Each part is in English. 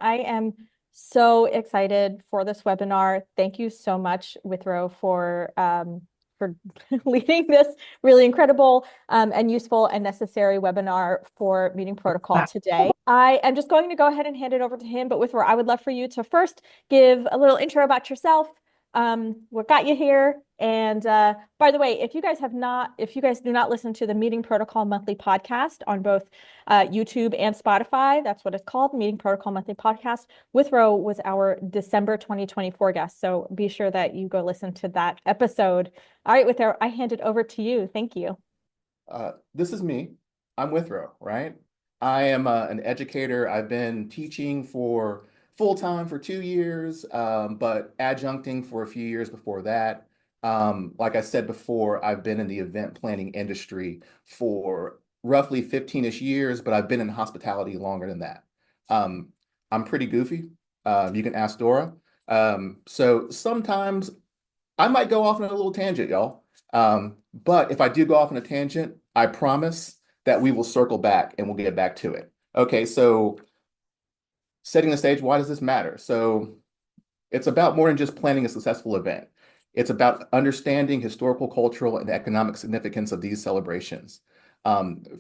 I am so excited for this webinar. Thank you so much, Withrow, for leading this really incredible and useful and necessary webinar for meeting protocol today. I am just going to go ahead and hand it over to him, but Withrow, I would love for you to first give a little intro about yourself, what got you here, and by the way, if you guys do not listen to the Meeting Protocol Monthly podcast on both YouTube and Spotify. That's what it's called, Meeting Protocol Monthly Podcast. Withrow was our December 2024 guest. So be sure that you go listen to that episode. All right, Withrow, I hand it over to you. Thank you. This is me. I'm Withrow, right? I am an educator. I've been teaching for full-time for 2 years, but adjuncting for a few years before that. Like I said before, I've been in the event planning industry for roughly 15-ish years, but I've been in hospitality longer than that. I'm pretty goofy. You can ask Dora. So sometimes I might go off on a little tangent, y'all. But if I do go off on a tangent, I promise that we will circle back and we'll get back to it. Okay, so setting the stage, why does this matter? So it's about more than just planning a successful event. It's about understanding historical, cultural, and economic significance of these celebrations.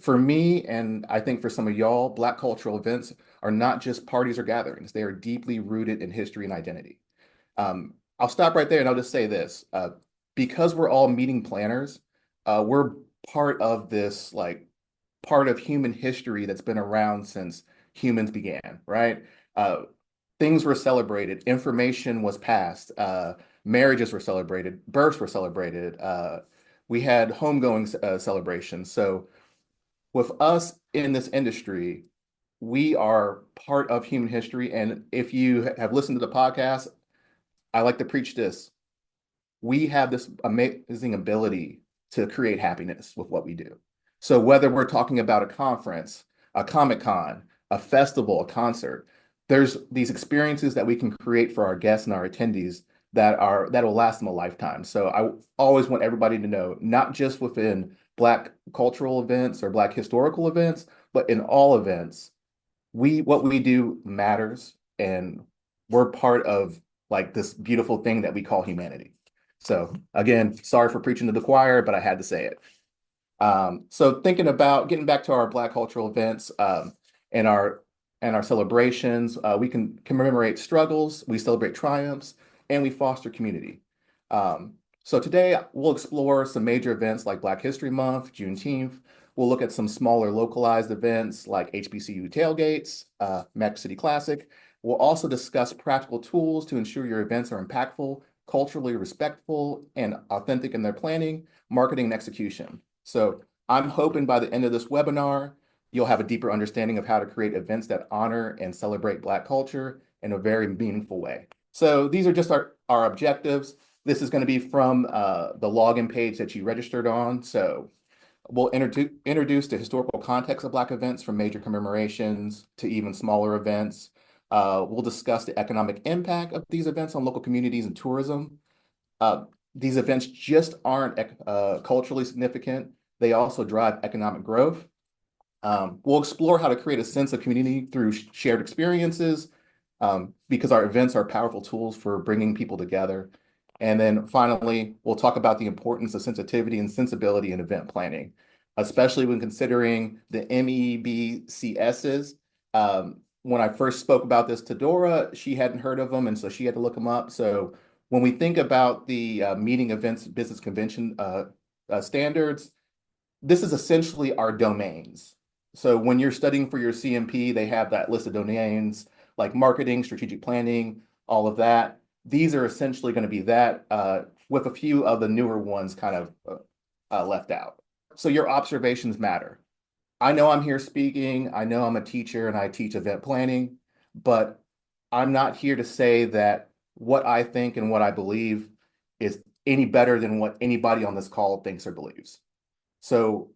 For me, and I think for some of y'all, Black cultural events are not just parties or gatherings. They are deeply rooted in history and identity. I'll stop right there and I'll just say this. Because we're all meeting planners, we're part of this, like, part of human history that's been around since humans began, right? Things were celebrated, information was passed, marriages were celebrated, births were celebrated, we had homegoing celebrations. So with us in this industry, we are part of human history. And if you have listened to the podcast, I like to preach this. We have this amazing ability to create happiness with what we do. So whether we're talking about a conference, a Comic-Con, a festival, a concert, there's these experiences that we can create for our guests and our attendees that will last them a lifetime. So I always want everybody to know, not just within Black cultural events or Black historical events, but in all events, what we do matters, and we're part of, like, this beautiful thing that we call humanity. So again, sorry for preaching to the choir, but I had to say it. So thinking about getting back to our Black cultural events, and our celebrations, we can commemorate struggles, we celebrate triumphs, and we foster community. So today we'll explore some major events like Black History Month, Juneteenth. We'll look at some smaller localized events like HBCU tailgates, Mac City Classic. We'll also discuss practical tools to ensure your events are impactful, culturally respectful, and authentic in their planning, marketing, and execution. So I'm hoping by the end of this webinar, you'll have a deeper understanding of how to create events that honor and celebrate Black culture in a very meaningful way. So these are just our objectives. This is going to be from the login page that you registered on. So we'll introduce the historical context of Black events, from major commemorations to even smaller events. We'll discuss the economic impact of these events on local communities and tourism. These events just aren't culturally significant. They also drive economic growth. We'll explore how to create a sense of community through shared experiences, because our events are powerful tools for bringing people together. And then finally, we'll talk about the importance of sensitivity and sensibility in event planning, especially when considering the MEBCSs. When I first spoke about this to Dora, she hadn't heard of them, and so she had to look them up. So when we think about the meeting events business convention standards, this is essentially our domains. So when you're studying for your CMP, they have that list of domains like marketing, strategic planning, all of that. These are essentially going to be that, with a few of the newer ones kind of left out. So your observations matter. I know I'm here speaking. I know I'm a teacher and I teach event planning, but I'm not here to say that what I think and what I believe is any better than what anybody on this call thinks or believes. So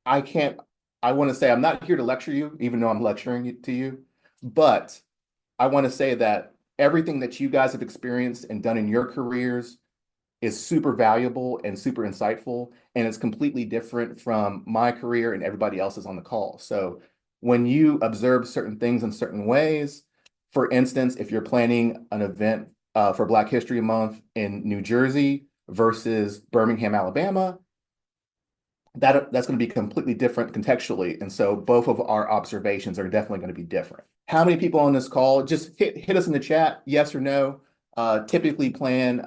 I can't, I want to say I'm not here to lecture you, even though I'm lecturing to you, but I want to say that everything that you guys have experienced and done in your careers is super valuable and super insightful, and it's completely different from my career and everybody else's on the call. So when you observe certain things in certain ways, For instance, if you're planning an event for Black History Month in New Jersey versus Birmingham, Alabama, that's going to be completely different contextually. And so both of our observations are definitely going to be different. How many people on this call? Just hit us in the chat, yes or no. Typically plan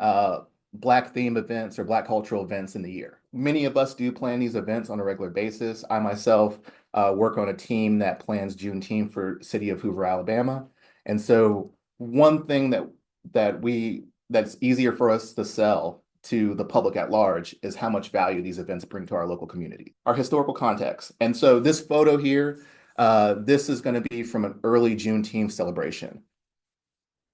Black theme events or Black cultural events in the year. Many of us do plan these events on a regular basis. I myself work on a team that plans Juneteenth for City of Hoover, Alabama. And so one thing that's easier for us to sell to the public at large is how much value these events bring to our local community. Our historical context. And so this photo here, this is going to be from an early Juneteenth celebration.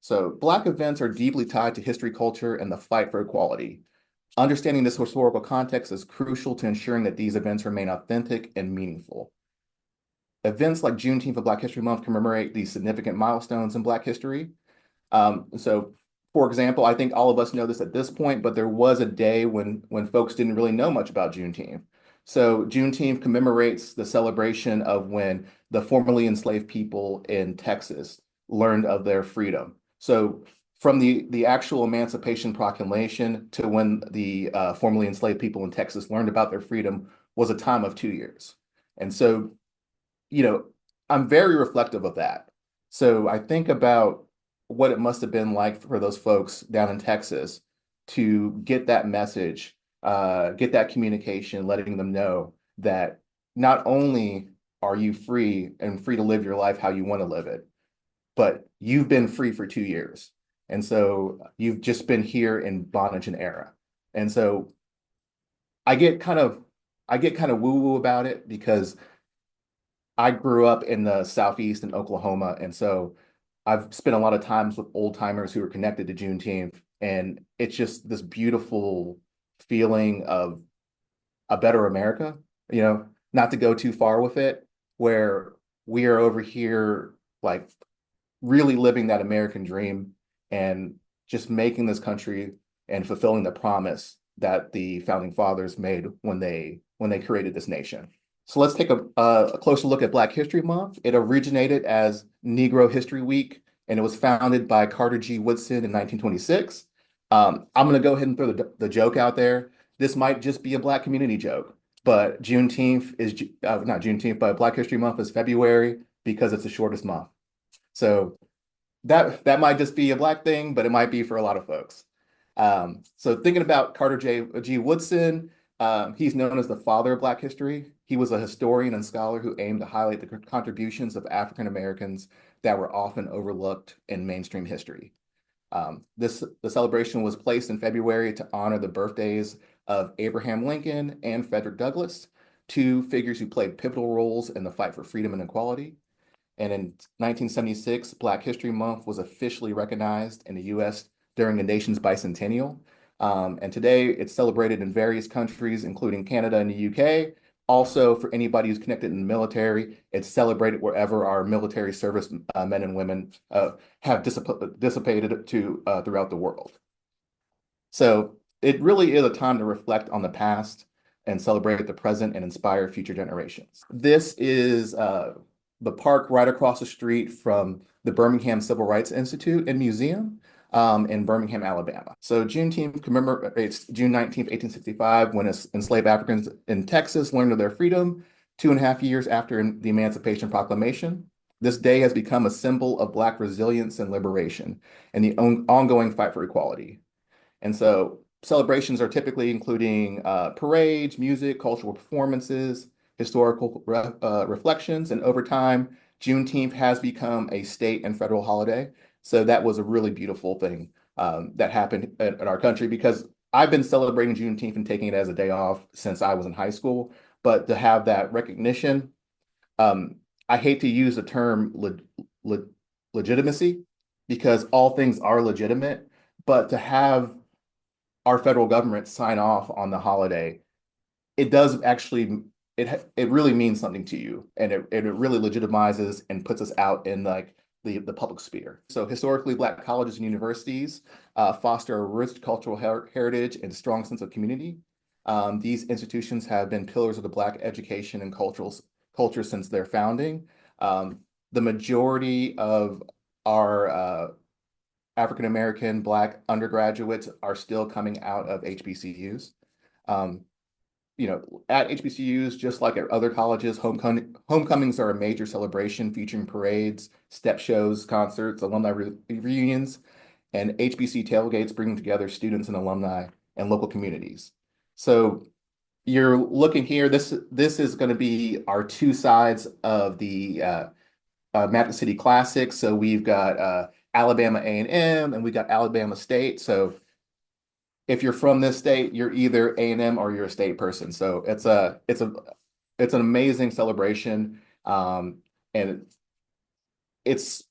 So Black events are deeply tied to history, culture, and the fight for equality. Understanding this historical context is crucial to ensuring that these events remain authentic and meaningful. Events like Juneteenth of Black History Month commemorate these significant milestones in Black history. So for example, I think all of us know this at this point, but there was a day when folks didn't really know much about Juneteenth. So Juneteenth commemorates the celebration of when the formerly enslaved people in Texas learned of their freedom. So from the actual Emancipation Proclamation to when the formerly enslaved people in Texas learned about their freedom was a time of 2 years. And so, I'm very reflective of that. So I think about what it must have been like for those folks down in Texas to get that message, get that communication, letting them know that not only are you free and free to live your life how you want to live it, but you've been free for 2 years. And so you've just been here in bondage and era. And so I get kind of woo-woo about it because I grew up in the Southeast in Oklahoma. And so I've spent a lot of times with old timers who are connected to Juneteenth. And it's just this beautiful feeling of a better America, not to go too far with it, where we are over here, like really living that American dream and just making this country and fulfilling the promise that the founding fathers made when they created this nation. So let's take a closer look at Black History Month. It originated as Negro History Week, and it was founded by Carter G. Woodson in 1926. I'm going to go ahead and throw the joke out there. This might just be a Black community joke, but Juneteenth is not Juneteenth, but Black History Month is February because it's the shortest month. So that might just be a Black thing, but it might be for a lot of folks. So thinking about Carter G. Woodson, he's known as the father of Black history. He was a historian and scholar who aimed to highlight the contributions of African Americans that were often overlooked in mainstream history. The celebration was placed in February to honor the birthdays of Abraham Lincoln and Frederick Douglass, two figures who played pivotal roles in the fight for freedom and equality. And in 1976, Black History Month was officially recognized in the U.S. during the nation's bicentennial. And today it's celebrated in various countries, including Canada and the UK. Also, for anybody who's connected in the military, it's celebrated wherever our military service men and women have dissipated to throughout the world. So it really is a time to reflect on the past and celebrate the present and inspire future generations. This is the park right across the street from the Birmingham Civil Rights Institute and Museum in Birmingham, Alabama. So Juneteenth commemorates June 19th, 1865, when enslaved Africans in Texas learned of their freedom 2.5 years after the Emancipation Proclamation. This day has become a symbol of Black resilience and liberation and the ongoing fight for equality. And so celebrations are typically including parades, music, cultural performances, historical reflections, and over time, Juneteenth has become a state and federal holiday. So that was a really beautiful thing that happened in our country, because I've been celebrating Juneteenth and taking it as a day off since I was in high school. But to have that recognition, I hate to use the term legitimacy, because all things are legitimate, but to have our federal government sign off on the holiday, it does actually, it really means something to you, and it really legitimizes and puts us out in like the public sphere. So historically, Black colleges and universities foster a rich cultural heritage and strong sense of community. These institutions have been pillars of the Black education and culture since their founding. The majority of our African American, Black undergraduates are still coming out of HBCUs. Um, at HBCUs, just like at other colleges, homecomings are a major celebration featuring parades, step shows, concerts, alumni reunions, and HBC tailgates bringing together students and alumni and local communities. So you're looking here, this is going to be our two sides of the Magic City Classic. So we've got Alabama A&M and we got Alabama State. So if you're from this state, you're either A&M or you're a state person. So it's an amazing celebration. And it's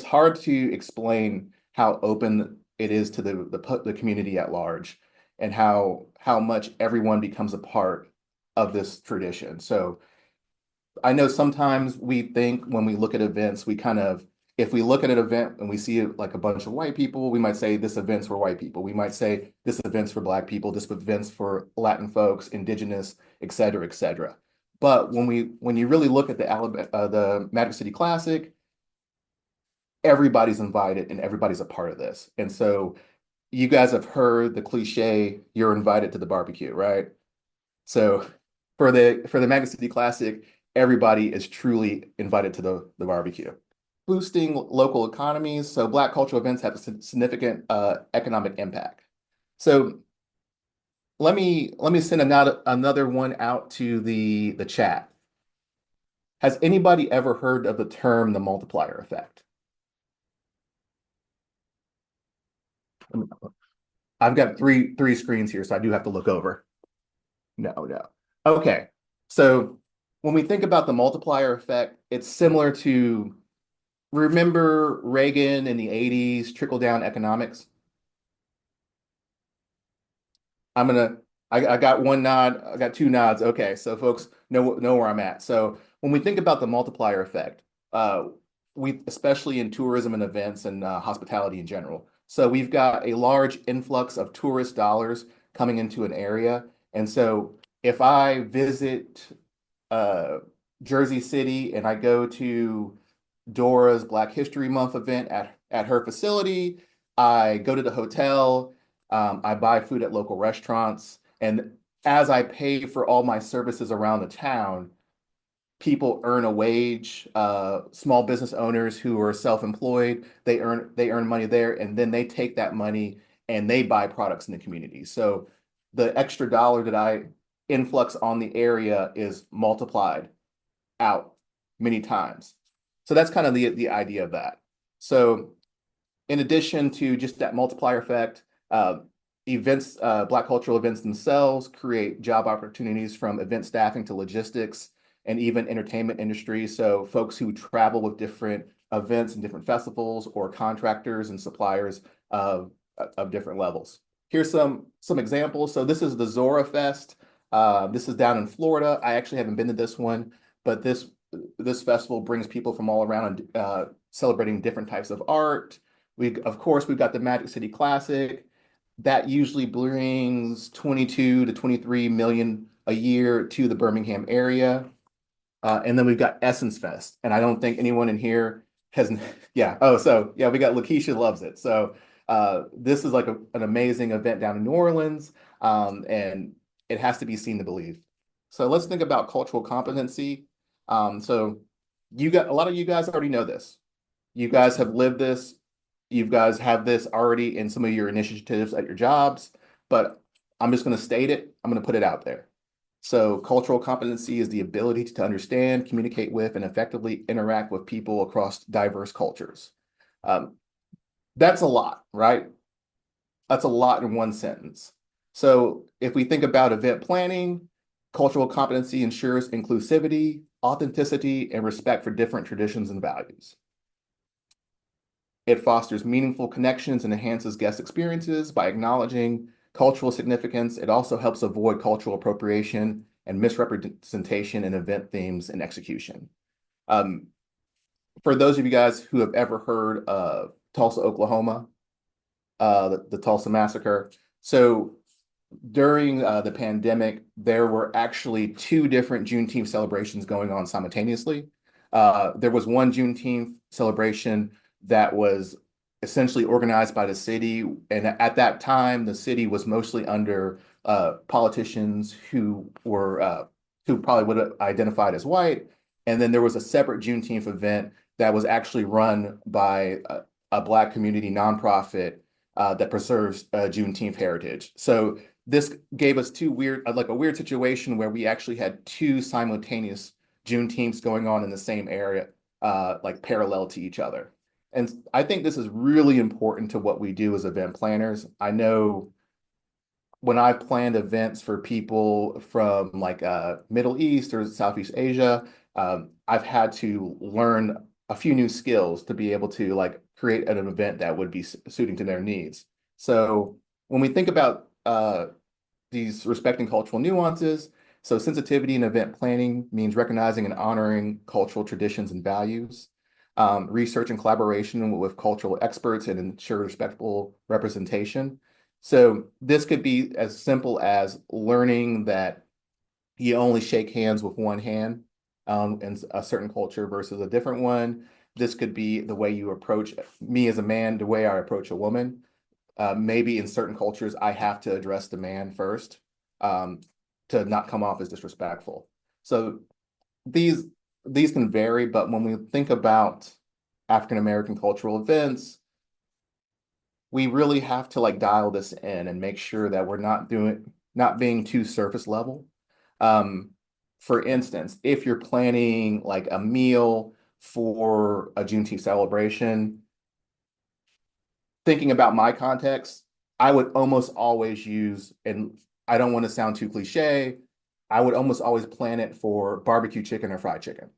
hard to explain how open it is to the community at large and how much everyone becomes a part of this tradition. So I know sometimes we think when we look at events, if we look at an event and we see like a bunch of white people, we might say this event's for white people. We might say this event's for Black people, this event's for Latin folks, Indigenous, et cetera, et cetera. But when you really look at the Magic City Classic, everybody's invited and everybody's a part of this. And so you guys have heard the cliche, you're invited to the barbecue, right? So for the Magic City Classic, everybody is truly invited to the barbecue. Boosting local economies. So Black cultural events have a significant economic impact. So let me send another one out to the chat. Has anybody ever heard of the term the multiplier effect? I've got three screens here, so I do have to look over. No. Okay. So when we think about the multiplier effect, it's similar to, remember Reagan in the 80s, trickle-down economics? I got one nod, I got two nods. Okay, so folks know where I'm at. So when we think about the multiplier effect, we especially in tourism and events and hospitality in general. So we've got a large influx of tourist dollars coming into an area. And so if I visit Jersey City and I go to Dora's Black History Month event at her facility, I go to the hotel, I buy food at local restaurants, and as I pay for all my services around the town, people earn a wage. Small business owners who are self-employed, they earn money there, and then they take that money and they buy products in the community. So the extra dollar that I influx on the area is multiplied out many times. So that's kind of the idea of that. So in addition to just that multiplier effect, events, Black cultural events themselves create job opportunities from event staffing to logistics and even entertainment industry. So folks who travel with different events and different festivals, or contractors and suppliers of different levels. Here's some examples. So this is the Zora Fest. This is down in Florida. I actually haven't been to this one, but this festival brings people from all around celebrating different types of art. Of course, we've got the Magic City Classic. That usually brings 22 to 23 million a year to the Birmingham area. And then we've got Essence Fest. And I don't think anyone in here has, yeah. Oh, so yeah, we got Lakeisha loves it. So this is like an amazing event down in New Orleans. And it has to be seen to believe. So let's think about cultural competency. So a lot of you guys already know this. You guys have lived this. You guys have this already in some of your initiatives at your jobs, but I'm just going to state it. I'm going to put it out there. So cultural competency is the ability to understand, communicate with, and effectively interact with people across diverse cultures. That's a lot, right? That's a lot in one sentence. So if we think about event planning, cultural competency ensures inclusivity, authenticity, and respect for different traditions and values. It fosters meaningful connections and enhances guest experiences by acknowledging cultural significance. It also helps avoid cultural appropriation and misrepresentation in event themes and execution. For those of you guys who have ever heard of Tulsa, Oklahoma, the Tulsa Massacre. So during the pandemic, there were actually two different Juneteenth celebrations going on simultaneously. There was one Juneteenth celebration that was essentially organized by the city. And at that time, the city was mostly under politicians who probably would have identified as white. And then there was a separate Juneteenth event that was actually run by a Black community nonprofit that preserves Juneteenth heritage. So this gave us like a weird situation where we actually had two simultaneous Juneteenths going on in the same area, like parallel to each other. And I think this is really important to what we do as event planners. I know when I've planned events for people from like Middle East or Southeast Asia, I've had to learn a few new skills to be able to like create an event that would be suiting to their needs. So when we think about these respecting cultural nuances, so sensitivity in event planning means recognizing and honoring cultural traditions and values. Research and collaboration with cultural experts and ensure respectful representation. So this could be as simple as learning that you only shake hands with one hand in a certain culture versus a different one. This could be the way you approach me as a man, the way I approach a woman. Maybe in certain cultures, I have to address the man first to not come off as disrespectful. So these these can vary, but when we think about African American cultural events, we really have to like dial this in and make sure that we're not being too surface level. Um, for instance, if you're planning like a meal for a Juneteenth celebration, thinking about my context, I would almost always use, and I don't want to sound too cliche, I would almost always plan it for barbecue chicken or fried chicken.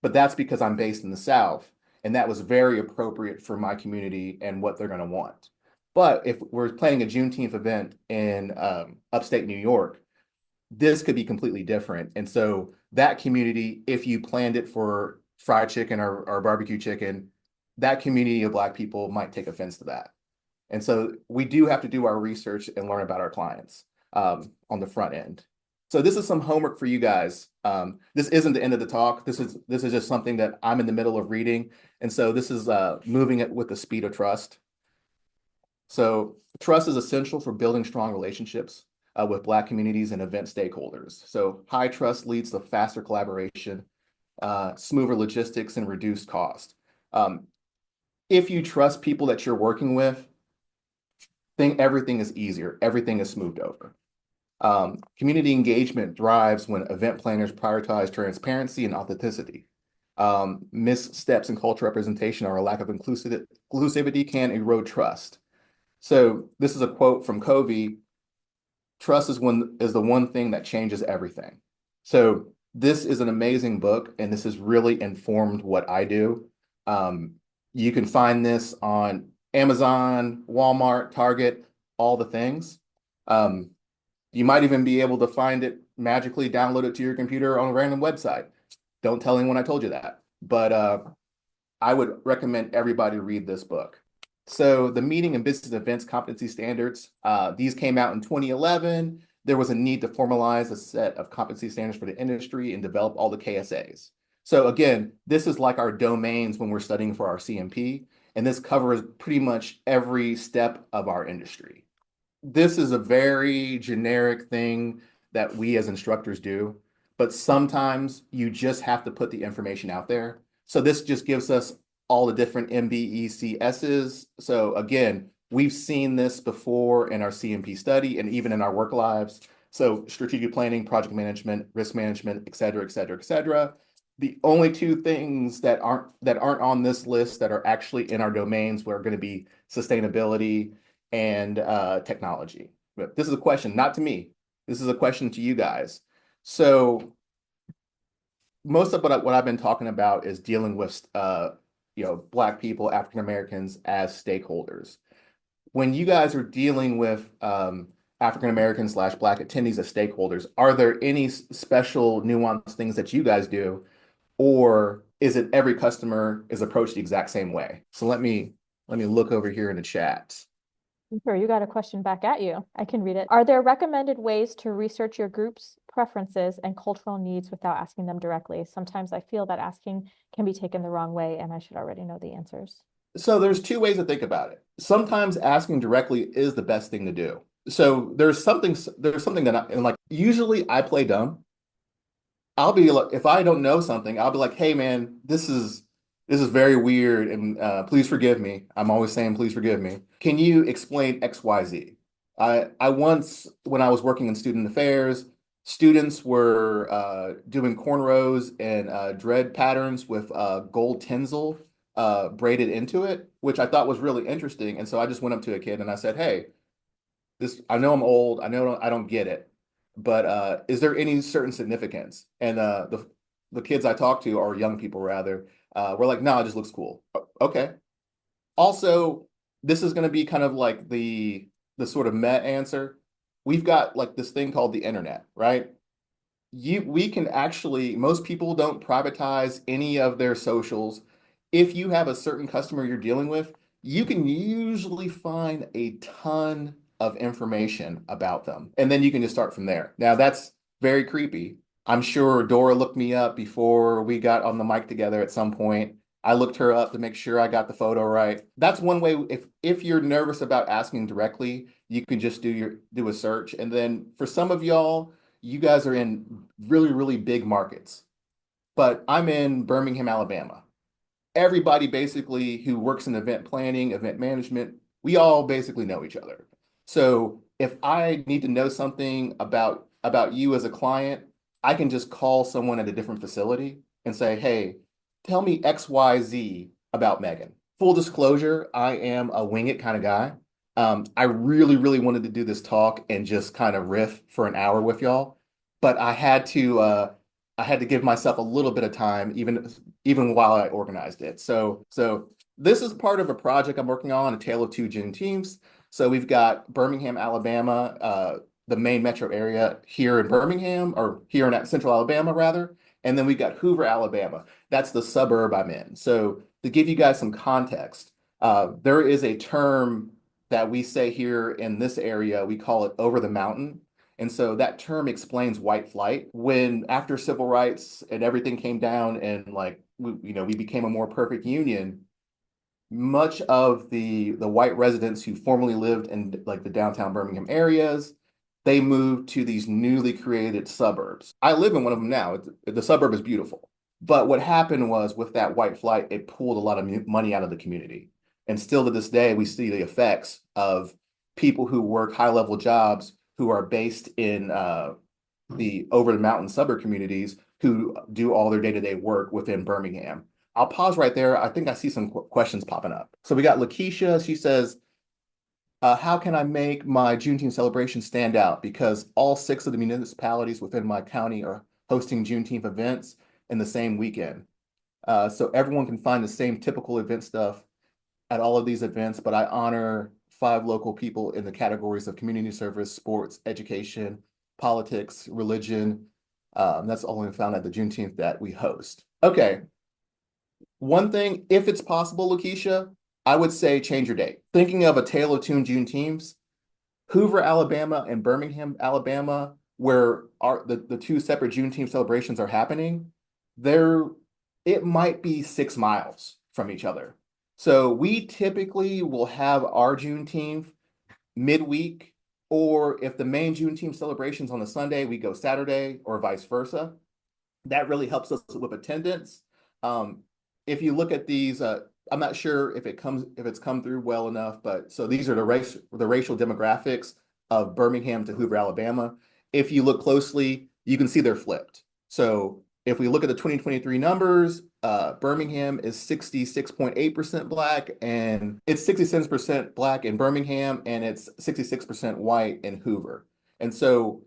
But that's because I'm based in the South, and that was very appropriate for my community and what they're going to want. But if we're planning a Juneteenth event in upstate New York, this could be completely different. And so that community, if you planned it for fried chicken or barbecue chicken, that community of Black people might take offense to that. And so we do have to do our research and learn about our clients on the front end. So this is some homework for you guys. This isn't the end of the talk. This is just something that I'm in the middle of reading. And so this is moving it with the speed of trust. So trust is essential for building strong relationships with Black communities and event stakeholders. So high trust leads to faster collaboration, smoother logistics, and reduced cost. If you trust people that you're working with, think everything is easier, everything is smoothed over. Community engagement thrives when event planners prioritize transparency and authenticity. Missteps in cultural representation or a lack of inclusivity can erode trust. So this is a quote from Covey: "Trust is the one thing that changes everything." So this is an amazing book, and this has really informed what I do. You can find this on Amazon, Walmart, Target, all the things. You might even be able to find it magically, download it to your computer on a random website. Don't tell anyone I told you that. But I would recommend everybody read this book. So the Meeting and Business Events Competency Standards, these came out in 2011. There was a need to formalize a set of competency standards for the industry and develop all the KSAs. So again, this is like our domains when we're studying for our CMP, and this covers pretty much every step of our industry. This is a very generic thing that we as instructors do, but sometimes you just have to put the information out there. So this just gives us all the different MBECSs. So again, we've seen this before in our CMP study and even in our work lives. So strategic planning, project management, risk management, et cetera, et cetera, et cetera. The only two things that aren't on this list that are actually in our domains were going to be sustainability and technology. But this is a question, not to me. This is a question to you guys. So most of what I've been talking about is dealing with Black people, African Americans as stakeholders. When you guys are dealing with African Americans / Black attendees as stakeholders, are there any special nuanced things that you guys do, or is it every customer is approached the exact same way? So let me look over here in the chat. Sure, you got a question back at you. I can read it. Are there recommended ways to research your group's preferences and cultural needs without asking them directly? Sometimes I feel that asking can be taken the wrong way and I should already know the answers. So there's two ways to think about it. Sometimes asking directly is the best thing to do. So there's something that and like usually I play dumb. I'll be like, if I don't know something, I'll be like, hey man, this is very weird and please forgive me. I'm always saying please forgive me. Can you explain XYZ? I once, when I was working in student affairs, students were doing cornrows and dread patterns with gold tinsel braided into it, which I thought was really interesting. And so I just went up to a kid and I said, hey, this, I know I'm old, I know I don't get it, but is there any certain significance? And the kids I talked to, or young people rather, were like, no, it just looks cool. Okay. Also, this is going to be kind of like the sort of met answer. We've got like this thing called the internet, right? We can actually, most people don't privatize any of their socials. If you have a certain customer you're dealing with, you can usually find a ton of information about them. And then you can just start from there. Now that's very creepy. I'm sure Dora looked me up before we got on the mic together at some point. I looked her up to make sure I got the photo right. That's one way. If you're nervous about asking directly, you can just do a search. And then for some of y'all, you guys are in really, really big markets, but I'm in Birmingham, Alabama. Everybody basically who works in event planning, event management, we all basically know each other. So if I need to know something about you as a client, I can just call someone at a different facility and say, hey, tell me XYZ about Megan. Full disclosure, I am a wing it kind of guy. I really, really wanted to do this talk and just kind of riff for an hour with y'all, but I had to give myself a little bit of time, even while I organized it. So this is part of a project I'm working on, A Tale of Two Gin Teams. So we've got Birmingham, Alabama, the main metro area here in Birmingham, or here in Central Alabama, rather. And then we got Hoover, Alabama. That's the suburb I'm in. So to give you guys some context, there is a term that we say here in this area, we call it over the mountain. And so that term explains white flight. When after civil rights and everything came down and like we became a more perfect union, much of the white residents who formerly lived in like the downtown Birmingham areas, they moved to these newly created suburbs. I live in one of them now. The suburb is beautiful. But what happened was with that white flight, it pulled a lot of money out of the community. And still to this day, we see the effects of people who work high level jobs who are based in the over the mountain suburb communities who do all their day-to-day work within Birmingham. I'll pause right there. I think I see some questions popping up. So we got Lakeisha. She says, how can I make my Juneteenth celebration stand out? Because all 6 of the municipalities within my county are hosting Juneteenth events in the same weekend. So everyone can find the same typical event stuff at all of these events, but I honor 5 local people in the categories of community service, sports, education, politics, religion. That's only found at the Juneteenth that we host. Okay. One thing, if it's possible, Lakeisha, I would say change your date. Thinking of A Tale of Two Juneteens, Hoover, Alabama and Birmingham, Alabama, where the 2 separate Juneteenth celebrations are happening, there it might be 6 miles from each other. So we typically will have our Juneteenth midweek, or if the main Juneteenth celebration's on a Sunday, we go Saturday or vice versa. That really helps us with attendance. Um, if you look at these, I'm not sure if it's come through well enough, but so these are the racial demographics of Birmingham to Hoover, Alabama. If you look closely, you can see they're flipped. So if we look at the 2023 numbers, Birmingham is 66.8% Black, and it's 67% Black in Birmingham, and it's 66% white in Hoover. And so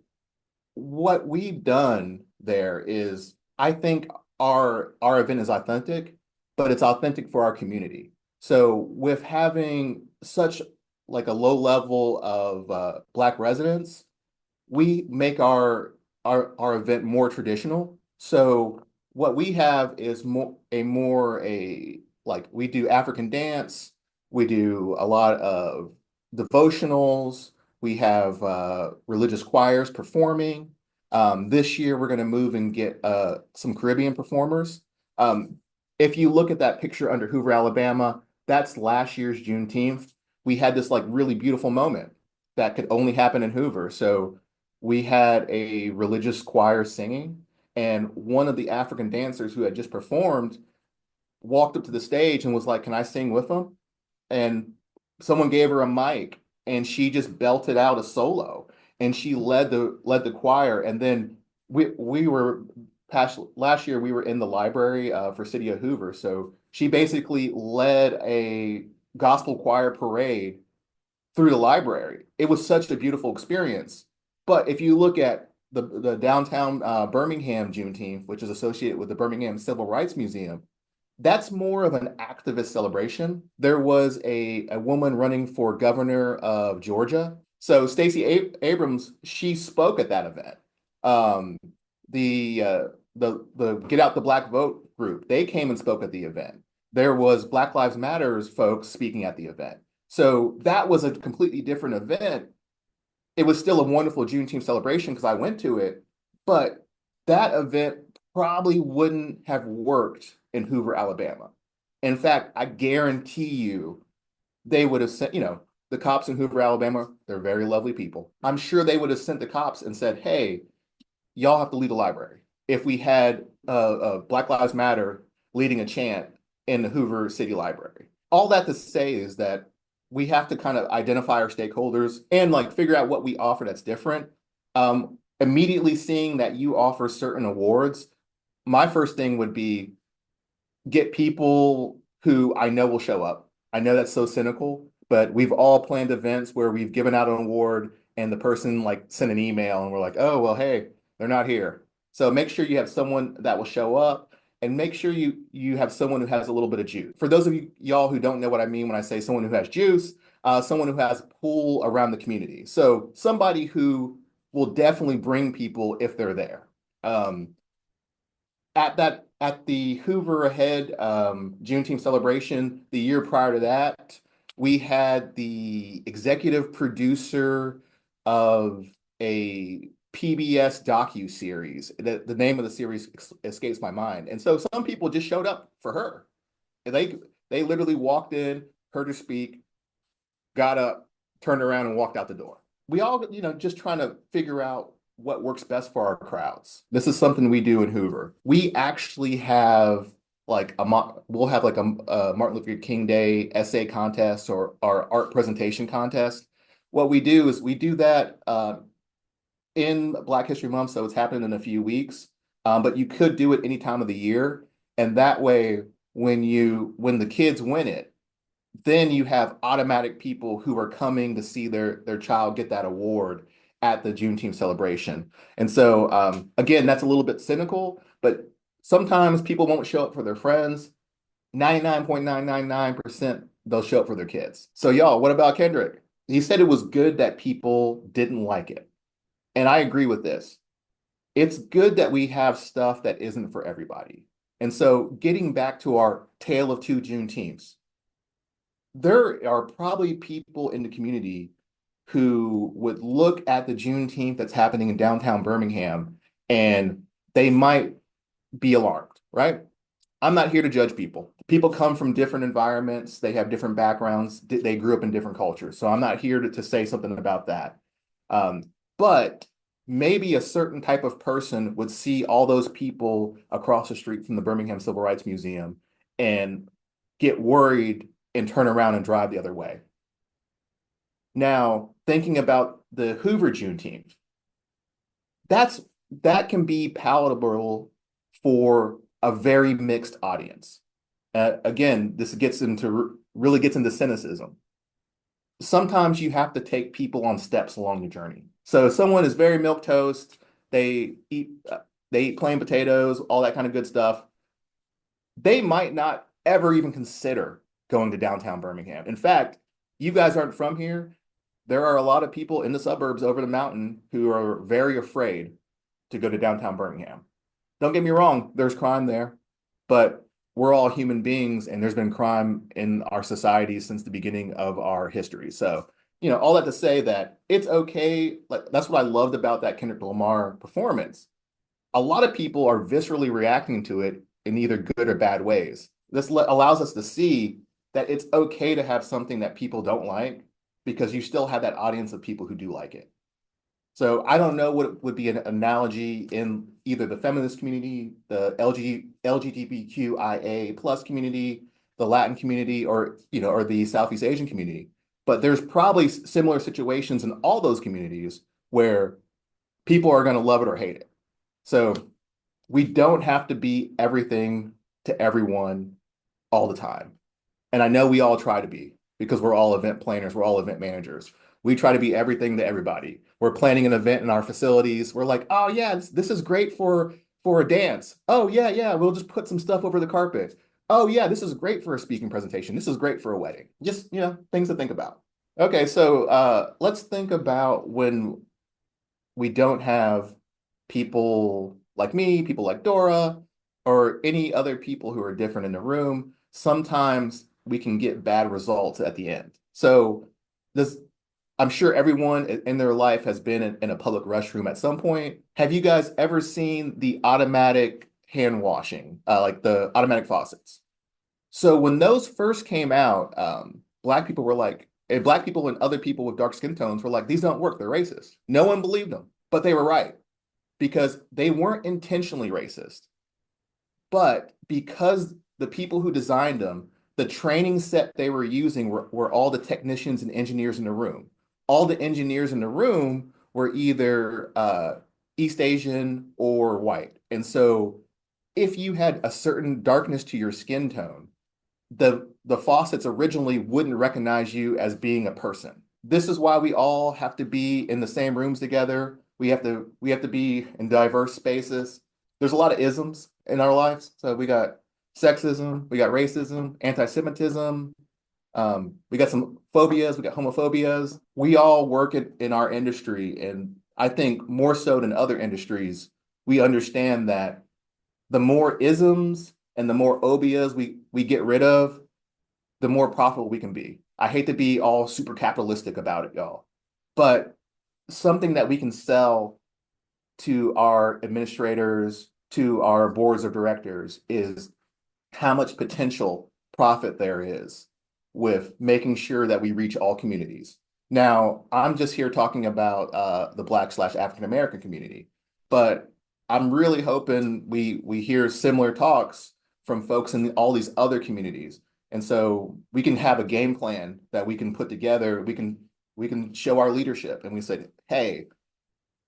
what we've done there is, I think our event is authentic, but it's authentic for our community. So with having such like a low level of Black residents, we make our event more traditional. So what we have is more like we do African dance, we do a lot of devotionals, we have religious choirs performing. This year we're going to move and get some Caribbean performers. If you look at that picture under Hoover, Alabama, that's last year's Juneteenth. We had this like really beautiful moment that could only happen in Hoover. So we had a religious choir singing, and one of the African dancers who had just performed walked up to the stage and was like, "Can I sing with them?" And someone gave her a mic, and she just belted out a solo, and she led the choir. And then we were past last year we were in the library for City of Hoover, so she basically led a gospel choir parade through the library. It was such a beautiful experience. But if you look at the downtown Birmingham Juneteenth, which is associated with the Birmingham Civil Rights Museum, that's more of an activist celebration. There was a woman running for governor of Georgia. So Stacey Abrams, she spoke at that event. Um, the Get Out the Black Vote group, they came and spoke at the event. There was Black Lives Matters folks speaking at the event. So that was a completely different event. It was still a wonderful Juneteenth celebration because I went to it, but that event probably wouldn't have worked in Hoover, Alabama. In fact, I guarantee you they would have sent, the cops in Hoover, Alabama, they're very lovely people. I'm sure they would have sent the cops and said, "Hey, y'all have to leave the library." If we had Black Lives Matter leading a chant in the Hoover City Library. All that to say is that we have to kind of identify our stakeholders and like figure out what we offer that's different. Immediately seeing that you offer certain awards, my first thing would be get people who I know will show up. I know that's so cynical, but we've all planned events where we've given out an award and the person like sent an email and we're like, "Oh, well, hey, they're not here." So make sure you have someone that will show up and make sure you have someone who has a little bit of juice. For those of y'all who don't know what I mean when I say someone who has juice, someone who has pull around the community. So somebody who will definitely bring people if they're there. Um, at the Hoover Ahead Juneteenth celebration the year prior to that, we had the executive producer of a PBS docu-series. The name of the series escapes my mind. And so some people just showed up for her. They literally walked in, heard her speak, got up, turned around, and walked out the door. We all, just trying to figure out what works best for our crowds. This is something we do in Hoover. We actually have like we'll have like a Martin Luther King Day essay contest or our art presentation contest. What we do is we do that in Black History Month, so it's happening in a few weeks. But you could do it any time of the year, and that way, when the kids win it, then you have automatic people who are coming to see their child get that award at the Juneteenth celebration. And so again, that's a little bit cynical, but sometimes people won't show up for their friends. 99.999% they'll show up for their kids. So y'all, what about Kendrick? He said it was good that people didn't like it. And I agree with this. It's good that we have stuff that isn't for everybody. And so getting back to our tale of two Juneteenths, there are probably people in the community who would look at the Juneteenth that's happening in downtown Birmingham and they might be alarmed, right? I'm not here to judge people. People come from different environments, they have different backgrounds, they grew up in different cultures. So I'm not here to say something about that. But maybe a certain type of person would see all those people across the street from the Birmingham Civil Rights Museum and get worried and turn around and drive the other way. Now, thinking about the Hoover Juneteenth, that can be palatable for a very mixed audience. Again, this really gets into cynicism. Sometimes you have to take people on steps along the journey. So if someone is very milquetoast, they eat plain potatoes, all that kind of good stuff. They might not ever even consider going to downtown Birmingham. In fact, you guys aren't from here. There are a lot of people in the suburbs over the mountain who are very afraid to go to downtown Birmingham. Don't get me wrong, there's crime there, but we're all human beings and there's been crime in our society since the beginning of our history. So, all that to say that it's okay. Like, that's what I loved about that Kendrick Lamar performance. A lot of people are viscerally reacting to it in either good or bad ways. This allows us to see that it's okay to have something that people don't like because you still have that audience of people who do like it. So I don't know what would be an analogy in either the feminist community, the LGBTQIA plus community, the Latin community, or or the Southeast Asian community. But there's probably similar situations in all those communities where people are going to love it or hate it. So we don't have to be everything to everyone all the time. And I know we all try to be because we're all event planners, we're all event managers. We try to be everything to everybody. We're planning an event in our facilities. We're like, oh yeah, this is great for a dance. Oh yeah, yeah, we'll just put some stuff over the carpet. Oh yeah, this is great for a speaking presentation. This is great for a wedding. Just, things to think about. Okay, so let's think about when we don't have people like me, people like Dora, or any other people who are different in the room. Sometimes we can get bad results at the end. So this, I'm sure everyone in their life has been in a public restroom at some point. Have you guys ever seen the automatic hand washing, like the automatic faucets? So when those first came out, Black people were like, and Black people and other people with dark skin tones were like, these don't work, they're racist. No one believed them, but they were right because they weren't intentionally racist. But because the people who designed them, the training set they were using were all the technicians and engineers in the room. All the engineers in the room were either East Asian or white. And so if you had a certain darkness to your skin tone, the faucets originally wouldn't recognize you as being a person. This is why we all have to be in the same rooms together. We have to be in diverse spaces. There's a lot of isms in our lives. So we got sexism, we got racism, anti-Semitism, we got some phobias, we got homophobias. We all work in our industry, and I think more so than other industries, we understand that the more isms and the more obias we get rid of, the more profitable we can be. I hate to be all super capitalistic about it, y'all, but something that we can sell to our administrators, to our boards of directors is how much potential profit there is with making sure that we reach all communities. Now, I'm just here talking about the Black/African American community, but I'm really hoping we hear similar talks from folks in all these other communities. And so we can have a game plan that we can put together. We can show our leadership and we say, hey,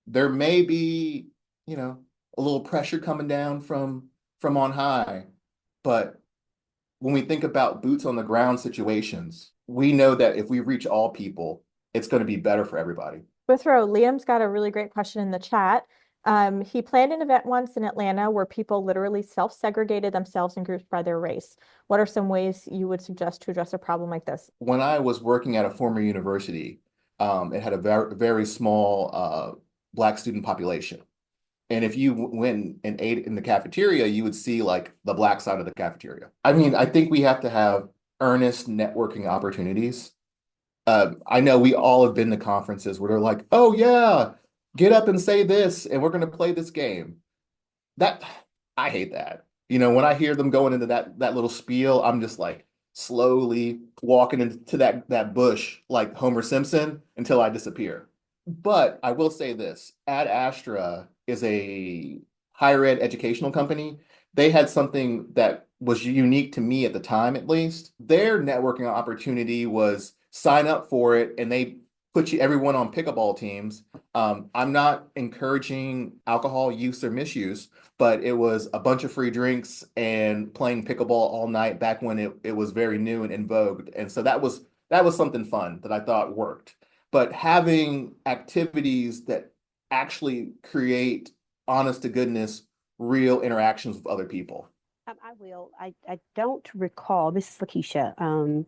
there may be, a little pressure coming down from on high, but when we think about boots on the ground situations, we know that if we reach all people, it's going to be better for everybody. Withrow, Liam's got a really great question in the chat. He planned an event once in Atlanta where people literally self-segregated themselves in groups by their race. What are some ways you would suggest to address a problem like this? When I was working at a former university, it had a very, very small Black student population. And if you went and ate in the cafeteria, you would see like the Black side of the cafeteria. I mean, I think we have to have earnest networking opportunities. I know we all have been to conferences where they're like, oh yeah, get up and say this, and we're going to play this game. That I hate that. When I hear them going into that little spiel, I'm just like slowly walking into that bush like Homer Simpson until I disappear. But I will say this, Ad Astra is a higher ed educational company. They had something that was unique to me at the time, at least. Their networking opportunity was sign up for it and they put everyone on pickleball teams. I'm not encouraging alcohol use or misuse, but it was a bunch of free drinks and playing pickleball all night back when it was very new and in vogue. And so that was something fun that I thought worked. But having activities that actually create honest to goodness, real interactions with other people. I will. I don't recall, this is Lakeisha,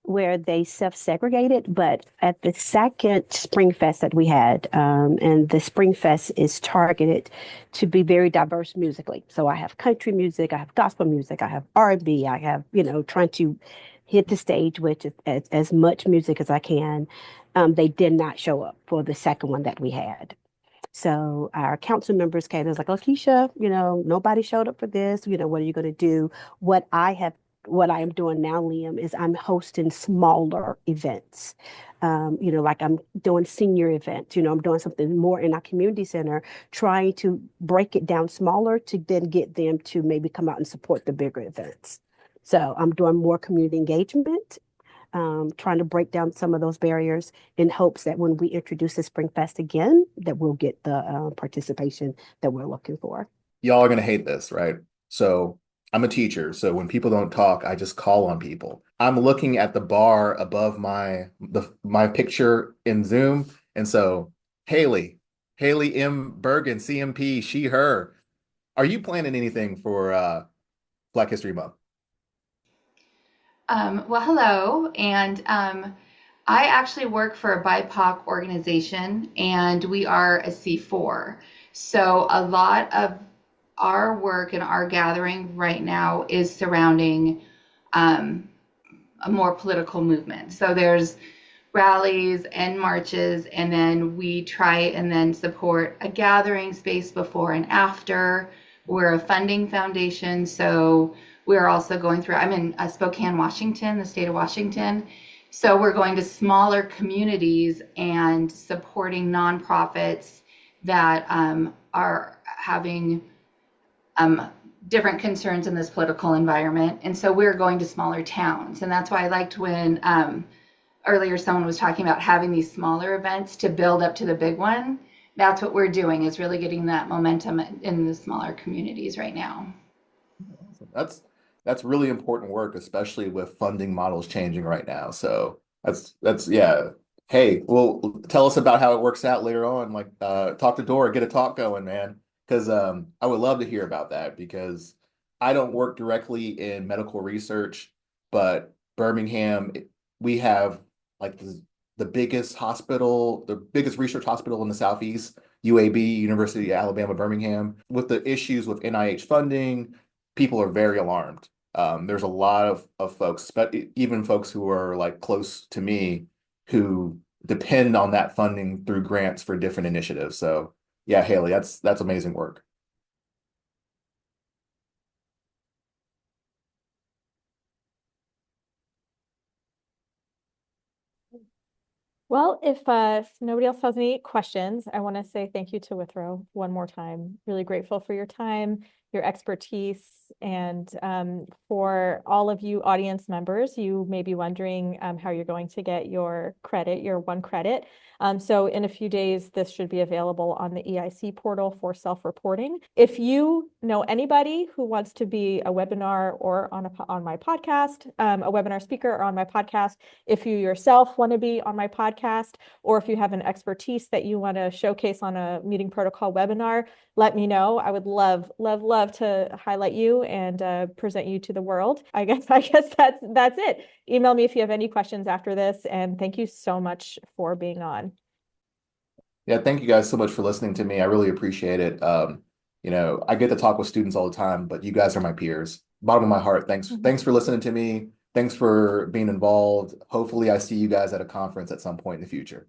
where they self-segregated, but at the second Spring Fest that we had, and the Spring Fest is targeted to be very diverse musically. So I have country music, I have gospel music, I have R&B, I have, trying to hit the stage with as much music as I can. They did not show up for the second one that we had. So our council members came. It was like, Lakeisha, nobody showed up for this. What are you going to do? What I have what I am doing now, Liam, is I'm hosting smaller events. Like I'm doing senior events, I'm doing something more in our community center, trying to break it down smaller to then get them to maybe come out and support the bigger events. So I'm doing more community engagement, trying to break down some of those barriers in hopes that when we introduce the Spring Fest again, that we'll get the participation that we're looking for. Y'all are gonna hate this, right? So I'm a teacher, so when people don't talk, I just call on people. I'm looking at the bar above my picture in Zoom, and so Haley M. Bergen, CMP, she, her. Are you planning anything for Black History Month? Well, hello. And I actually work for a BIPOC organization, and we are a C4. So a lot of our work and our gathering right now is surrounding a more political movement. So there's rallies and marches, and then we try and then support a gathering space before and after. We're a funding foundation, so we're also going through, I'm in Spokane, Washington, the state of Washington. So we're going to smaller communities and supporting nonprofits that are having different concerns in this political environment. And so we're going to smaller towns. And that's why I liked when earlier someone was talking about having these smaller events to build up to the big one. That's what we're doing, is really getting that momentum in the smaller communities right now. That's really important work, especially with funding models changing right now. So that's yeah. Hey, well, tell us about how it works out later on. Like, talk to Dora, get a talk going, man. Because I would love to hear about that because I don't work directly in medical research, but Birmingham, we have like the biggest hospital, the biggest research hospital in the Southeast, UAB, University of Alabama, Birmingham. With the issues with NIH funding, people are very alarmed. There's a lot of folks, but even folks who are like close to me who depend on that funding through grants for different initiatives. So yeah, Haley, that's amazing work. Well, if nobody else has any questions, I want to say thank you to Withrow one more time. Really grateful for your time, your expertise, and for all of you audience members, you may be wondering how you're going to get your credit, your one credit. So in a few days, this should be available on the EIC portal for self-reporting. If you know anybody who wants to be a webinar or on my podcast, a webinar speaker or on my podcast, if you yourself want to be on my podcast, or if you have an expertise that you want to showcase on a meeting protocol webinar, let me know. I would love to highlight you and present you to the world. I guess that's it. Email me if you have any questions after this, and thank you so much for being on. Yeah, thank you guys so much for listening to me. I really appreciate it. I get to talk with students all the time, but you guys are my peers. Bottom of my heart, thanks for listening to me. Thanks for being involved. Hopefully I see you guys at a conference at some point in the future.